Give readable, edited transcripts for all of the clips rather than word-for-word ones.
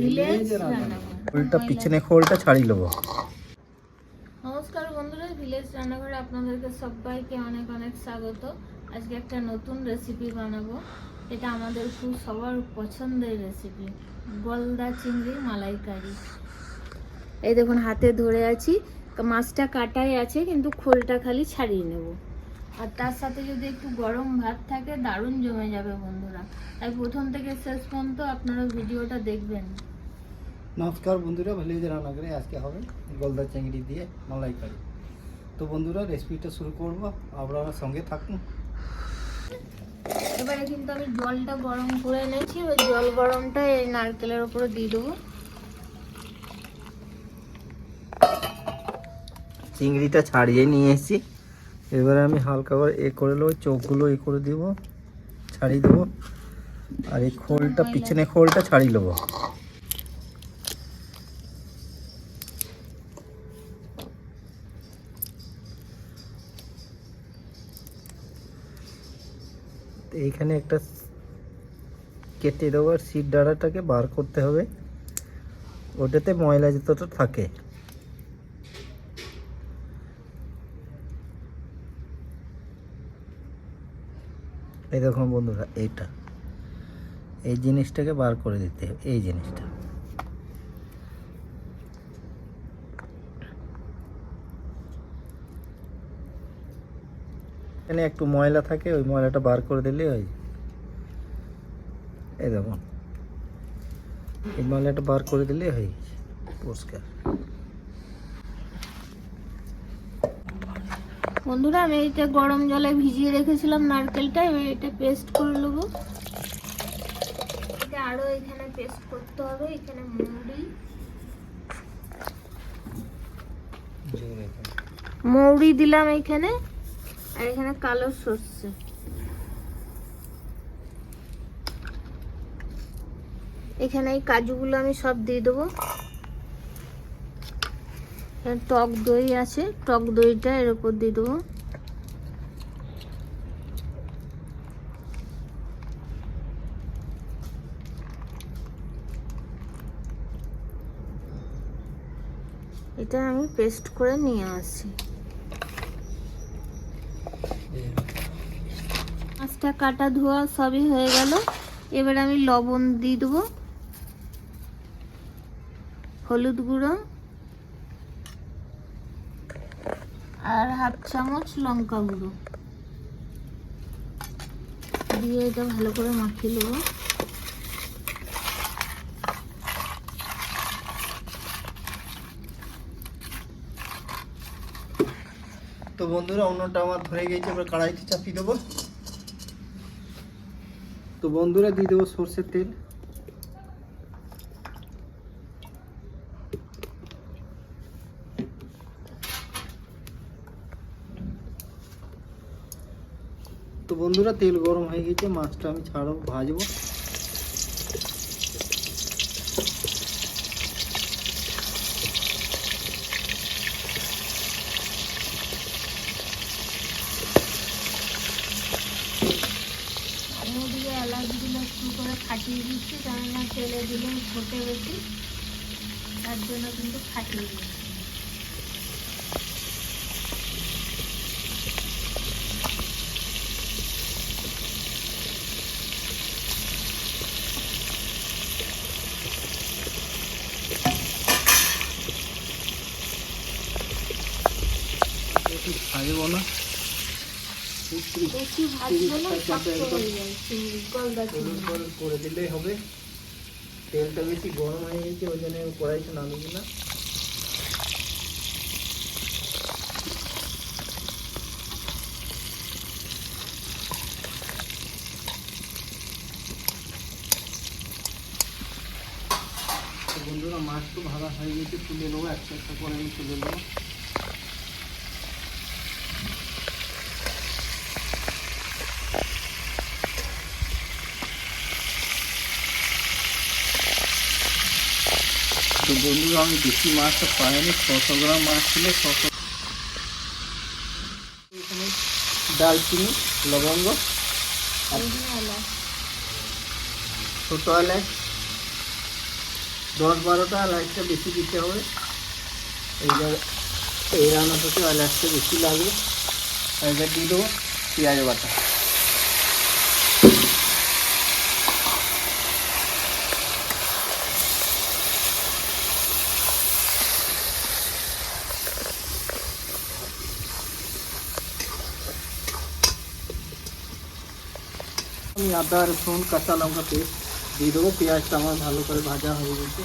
Village রান্নাঘর। খোলটা পিছনে খোলটা ছাড়িয়ে নেবো। নমস্কার বন্ধুরা, ভিলেজ রান্নাঘরে আপনাদেরকে সবাইকে অনেক অনেক স্বাগত। আজকে একটা নতুন রেসিপি বানাবো। এটা আমাদের খুব সবার পছন্দের রেসিপি, গলদা চিংড়ি মালাইকারি। এই দেখুন হাতে ধরে আছি, মাছটা কাটাই আছে কিন্তু খোলটা খালি ছাড়িয়ে নেব। আর তার সাথে যদি একটু গরম ভাত থাকে দারুণ জমে যাবে বন্ধুরা। তাই প্রথম থেকে শেষ পর্যন্ত আপনারা ভিডিওটা দেখবেন। নমস্কার বন্ধুরা, ভিলেজ রান্নাঘরে আজকে হবে গলদা চিংড়ি দিয়ে মালাইকারি। তো বন্ধুরা রেসিপিটা শুরু করব, আপনারা সঙ্গে থাকুন। এবারে কিন্তু আমি জলটা গরম করে এনেছি, ওই জল গরমটা এই নারকেলের উপরে দিয়ে দেবো। চিংড়িটা ছাড়িয়ে নিয়ে এসেছি, এবারে আমি হালকা করে করে নেবো, চোখগুলো করে দিব, ছাড়িয়ে দেবো। আর এই খোলটা পিছনে খোলটা ছাড়িয়ে নেবো। এইখানে একটা কেটে দেবো, আর সিট ডাঁড়াটাকে বার করতে হবে, ওটাতে ময়লা যতটা থাকে। এই দেখুন বন্ধুরা, এই জিনিসটাকে বার করে দিতে হবে। এই জিনিসটা এখানে একটু ময়লা থাকে, ওই ময়লাটা বার করে দিলে হয়। এই দেখুন, এই ময়লাটা বার করে দিলে হয় পরিষ্কার। বন্ধুরা আমি এটা গরম জলে ভিজিয়ে রেখেছিলাম নারকেলটা, এবার এটা পেস্ট করে নেবো। এটা আরো এখানে পেস্ট করতে হবে। এখানে মৌরি দিলাম এখানে, আর এখানে কালো সর্ষে। এখানে এই কাজুগুলো আমি সব দিয়ে দেবো। টক দই আছে, টক দইটা এর উপর দিয়ে দেবো। এটা আমি পেস্ট করে নিয়ে আসি। মাছটা কাটা ধোয়া সবই হয়ে গেল। এবার আমি লবণ দিয়ে দেবো, হলুদ গুঁড়ো, আর হাফ চামচ লঙ্কা গুঁড়ো দিয়ে এটা ভালো করে মাখিয়ে নেবো। তো বন্ধুরা অন্যটা আমার ধরে গেছে, এবার কড়াইতে চাপিয়ে দেবো। তো বন্ধুরা দিয়ে দেবো সরষের তেল। তো বন্ধুরা তেল গরম হয়ে গেছে, মাছটা আমি ভাজবো। ওদিকে এলাচগুলো একটু করে ফাটিয়ে দিচ্ছি, কেননা তেলে দিলে ফোটে বেশি, তার জন্য কিন্তু ফাটিয়ে দিচ্ছি। ভাজবো না, বেশি ভাজবে না, শক্ত হয়ে যায় চিংড়ি, গলদা চিংড়ি। করে দিলেই হবে। তেলটা বেশি গরম হয়ে গেছে, ওই জন্য কড়াইতে নামিয়ে দিলাম। বন্ধুরা মাছ তো ভাজা হয়ে গেছে, তুলে নেবো, একটা একটা করে আমি তুলে নেবো। তো বন্ধুরা আমি বেশি মাছটা পাইনি, 600 গ্রাম মাছ ছিল। 600 এখানে দারচিনি, লবঙ্গ, ছোটো এলাচ, 10-12টা এলাচটা বেশি দিতে হবে। এই রান্নাটাতে এলাচটা বেশি লাগবে। এবার দিয়ে দেবো পেঁয়াজ বাটা। আমি আদা রসুন কাঁচা লঙ্কা পেস্ট দিয়ে দেবো। পেঁয়াজটা আমার ভালো করে ভাজা হয়ে গেছে।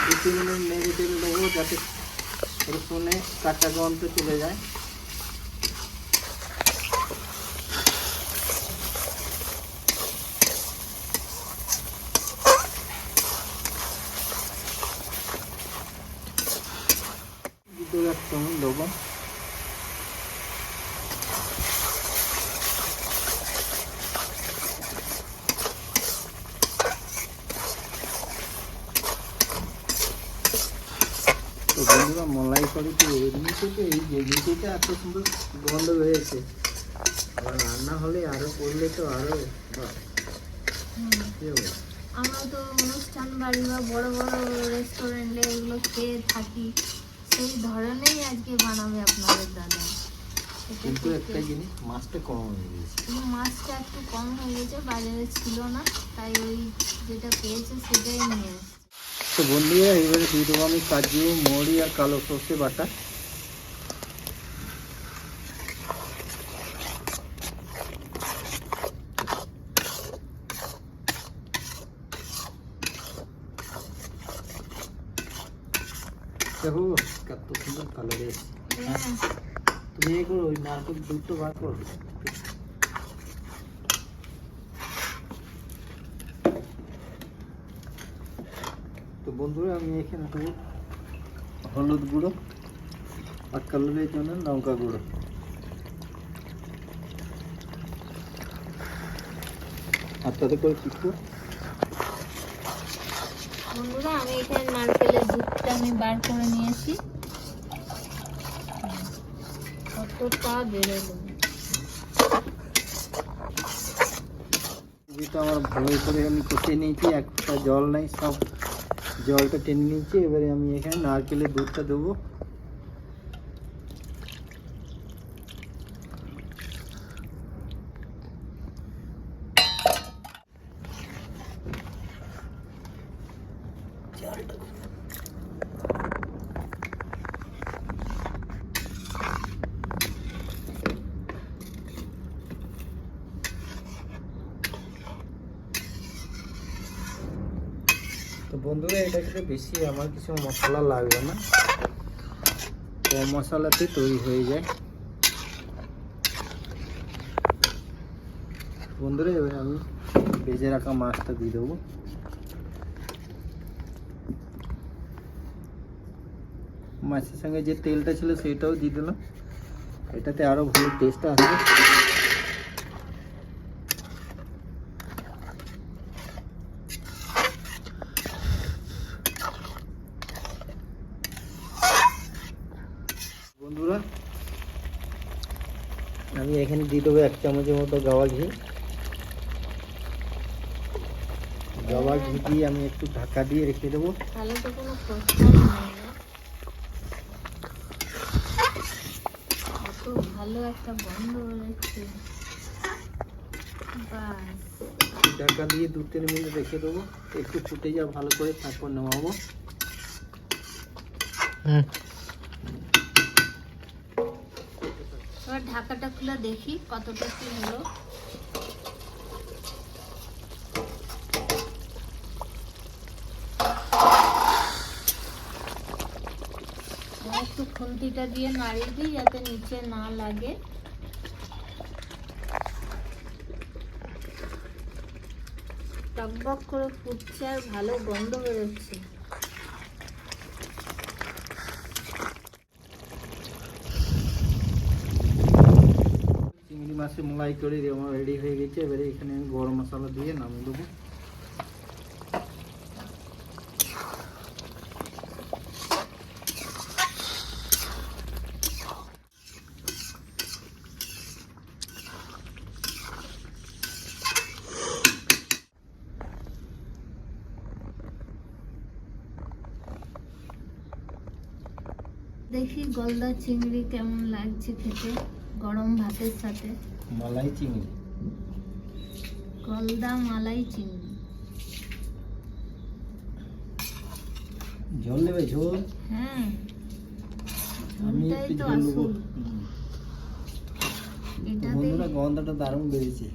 2-3 মিনিট নেড়ে চেড়ে দেবো যাতে রসুনে কাঁচা গন্ধ চলে যায়। দিতে যাচ্ছি আমি লবণ। তো বন্ধুরা মলাই করিতে এমনিতে এই গ্রেভিটা এত সুন্দর গন্ধ বেরিয়েছে, আবার রান্না হলে আরো করলে তো আরো কি হবে। আমরা তো অনুষ্ঠান বাড়ি বা বড় বড় রেস্টুরেন্টে এগুলো খেয়ে থাকি, সেই ধরনেই আজকে বানাবে আপনাদের দাদা। কিন্তু একটা জিনিস, মাছটা কম হয়ে গেছে। মাছটা একটু কম হয়ে গেছে, বাজারে ছিল না, তাই ওই যেটা পেয়েছে সেটাই নিয়ে এসছে। তো বন্ধুরা এবারে দিয়ে দেবো আমি কাজু, মৌরি আর কালো সর্ষে বাটা। দেখো কত সুন্দর কালার এসেছে। তুমি এই করো, ওই নারকেল দুধটা বার করো। তো বন্ধুরা আমি এখানে দেবো হলুদ গুঁড়ো আর কালারের জন্য লঙ্কা গুঁড়ো। আর তাতে করে কিছু বন্ধুরা আমি এখানে নারকেলের দুধটা আমি বার করে নিয়েছি, কতটা বেরোলো। যেটা আমার ভালো করে আমি কষিয়ে নিয়েছি, একটা জল নাই, সব জলটা টেনে নিয়েছি। এবারে আমি এখানে নারকেলের দুধটা দেবো। তো বন্ধুরা এটা খেতে বেশি আমার কিছু মশলা লাগবে না, কম মশলাতে তৈরি হয়ে যায়। বন্ধুরা এবার আমি ভেজে রাখা মাছটা দিয়ে দেবো। মাছের সঙ্গে যে তেলটা ছিল সেটাও দিয়ে দিলাম, এটাতে আরো ভালো টেস্ট আসবে। বন্ধুরা আমি এখানে দিয়ে দেবো 1 চামচের মতো গাওয়া ঘি। গাওয়া ঘি দিয়ে আমি একটু ঢাকা দিয়ে রেখে দেবো। তাহলে তো কোনো কষ্ট নেই, কত ভালো একটা গন্ধ বেরোচ্ছে। বাস ঢাকা দিয়ে 2-3 মিনিট রেখে দেবো, একটু ফুটে যা ভালো করে, তারপর নামাবো। এবার ঢাকাটা খুলে দেখি কতটা কি হলো। একটু খুন্তিটা দিয়ে নাড়িয়ে দিই যাতে নিচে না লাগে। টকবক করে ফুটছে আর ভালো গন্ধ বেরোচ্ছে। চিংড়ি মাছের মলাই করে আমার রেডি হয়ে গেছে। এবারে এখানে আমি গরম মশলা দিয়ে নামিয়ে দেবো। দেখি গলদা চিংড়ি কেমন লাগছে খেতে গরম ভাতের সাথে। মালাই চিংড়ি, গলদা মালাই চিংড়ি। ঝোল নেবে? ঝোল হ্যাঁ, আমি ঝোলটাই একটু তো ঝোল নেবো। আসল। তো এটাতে বন্ধুরা গন্ধটা দারুণ বেরিয়েছে।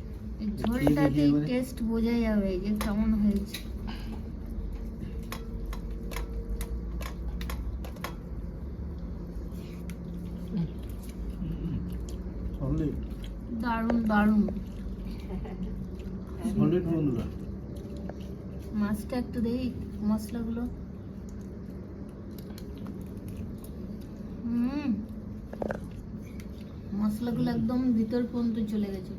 এই ঝোলটাতে দেখি এবারে। টেস্ট বোঝা যাবে যে কেমন হয়েছে। সলিড দারুণ দারুণ। সলিড বন্ধুরা। মাছটা একটু দেই, মশলাগুলো। মশলাগুলো একদম ভিতর পর্যন্ত চলে গেছে,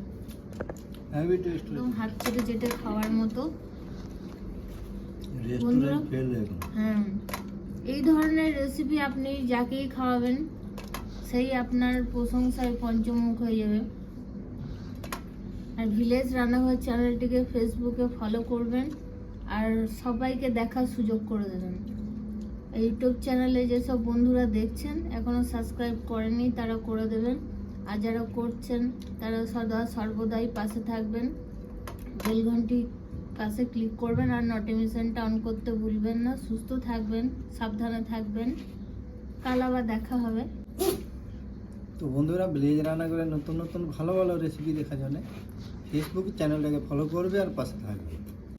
হেভি টেস্ট, একদম হাত চেটে চেটে খাওয়ার মতো। রেস্টুরেন্ট ফেল একদম। হ্যাঁ, এই ধরনের রেসিপি আপনি যাকেই খাওয়াবেন সেই আপনার প্রশংসায় পঞ্চমুখ হয়ে যাবে। আর ভিলেজ রান্নাঘর চ্যানেলটিকে ফেসবুকে ফলো করবেন আর সবাইকে দেখার সুযোগ করে দেবেন। ইউটিউব চ্যানেলে যেসব বন্ধুরা দেখছেন এখনও সাবস্ক্রাইব করেনি তারা করে দেবেন, আর যারা করছেন তারা সদা সর্বদাই পাশে থাকবেন, বেল ঘন্টি পাশে ক্লিক করবেন আর নোটিফিকেশনটা অন করতে ভুলবেন না। সুস্থ থাকবেন, সাবধানে থাকবেন, কাল আবার দেখা হবে। তো বন্ধুরা ভিলেজ রান্নাঘরে নতুন নতুন ভালো ভালো রেসিপি দেখার জন্য ফেসবুক চ্যানেলটাকে ফলো করবে আর পাশে থাকবে।